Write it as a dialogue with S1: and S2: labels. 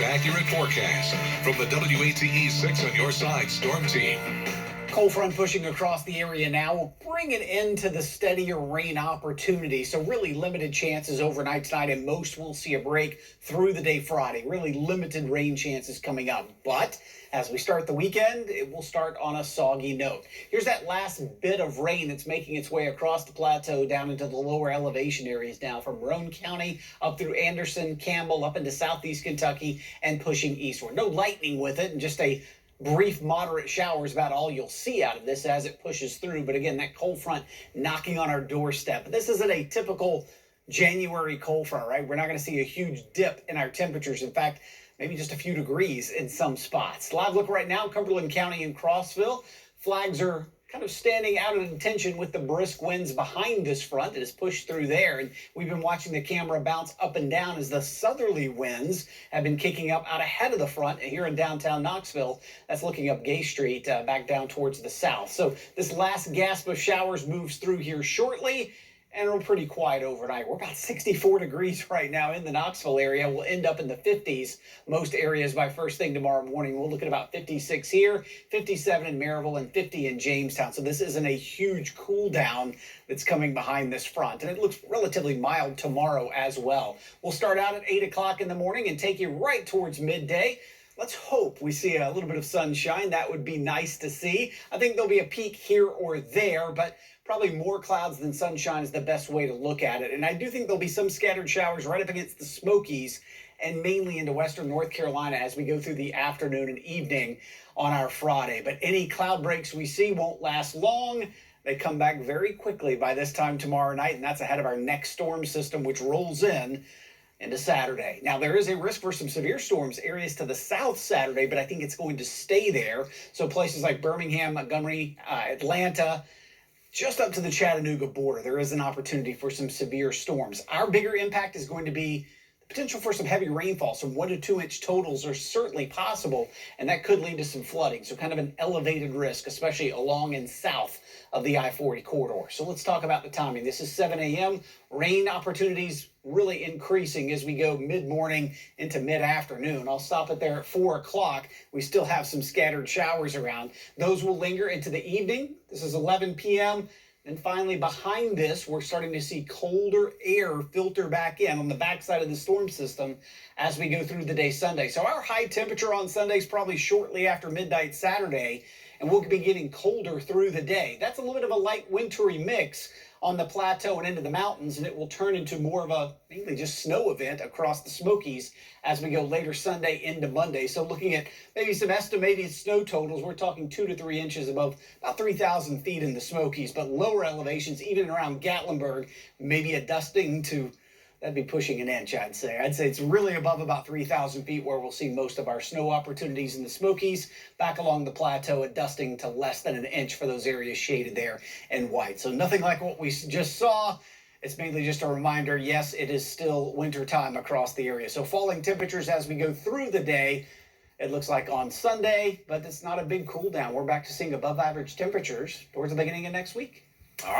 S1: accurate forecast from the WATE 6 on your side storm team.
S2: Cold front pushing across the area now will bring it into the steadier rain opportunity. So really limited chances overnight tonight, and most will see a break through the day Friday. Really limited rain chances coming up. But as we start the weekend, it will start on a soggy note. Here's that last bit of rain that's making its way across the plateau down into the lower elevation areas now, from Roane County up through Anderson, Campbell, up into southeast Kentucky, and pushing eastward. No lightning with it, and just a brief moderate showers about all you'll see out of this as it pushes through. But again, that cold front knocking on our doorstep. This isn't a typical January cold front, right? We're not going to see a huge dip in our temperatures. In fact, maybe just a few degrees in some spots. Live look right now, Cumberland County and Crossville. Flags are kind of standing out at attention with the brisk winds behind this front that has pushed through there. And we've been watching the camera bounce up and down as the southerly winds have been kicking up out ahead of the front. And here in downtown Knoxville, that's looking up Gay Street back down towards the south. So this last gasp of showers moves through here shortly, and we're pretty quiet overnight. We're about 64 degrees right now in the Knoxville area. We'll end up in the 50s most areas by first thing tomorrow morning. We'll look at about 56 here, 57 in Maryville, and 50 in Jamestown. So this isn't a huge cool down that's coming behind this front. And it looks relatively mild tomorrow as well. We'll start out at 8 o'clock in the morning and take you right towards midday. Let's hope we see a little bit of sunshine. That would be nice to see. I think there'll be a peak here or there, but probably more clouds than sunshine is the best way to look at it. And I do think there'll be some scattered showers right up against the Smokies and mainly into western North Carolina as we go through the afternoon and evening on our Friday. But any cloud breaks we see won't last long. They come back very quickly by this time tomorrow night, and that's ahead of our next storm system, which rolls in into Saturday. Now, there is a risk for some severe storms areas to the south Saturday, but I think it's going to stay there. So places like Birmingham, Montgomery, Atlanta, just up to the Chattanooga border, there is an opportunity for some severe storms. Our bigger impact is going to be the potential for some heavy rainfall. Some 1 to 2 inch totals are certainly possible, and that could lead to some flooding. So kind of an elevated risk, especially along and south of the I-40 corridor. So let's talk about the timing. This is 7 a.m. Rain opportunities really increasing as we go mid-morning into mid-afternoon. I'll stop it there at 4 o'clock. We still have some scattered showers around. Those will linger into the evening. This is 11 p.m. And finally, behind this, we're starting to see colder air filter back in on the backside of the storm system as we go through the day Sunday. So our high temperature on Sunday is probably shortly after midnight Saturday, and we'll be getting colder through the day. That's a little bit of a light wintry mix on the plateau and into the mountains, and it will turn into more of a mainly just snow event across the Smokies as we go later Sunday into Monday. So looking at maybe some estimated snow totals, we're talking 2 to 3 inches above about 3,000 feet in the Smokies, but lower elevations, even around Gatlinburg, maybe a dusting to that'd be pushing an inch, I'd say. I'd say it's really above about 3,000 feet where we'll see most of our snow opportunities in the Smokies. Back along the plateau, a dusting to less than an inch for those areas shaded there in white. So nothing like what we just saw. It's mainly just a reminder, yes, it is still winter time across the area. So falling temperatures as we go through the day. It looks like on Sunday, but it's not a big cool down. We're back to seeing above average temperatures towards the beginning of next week. All right.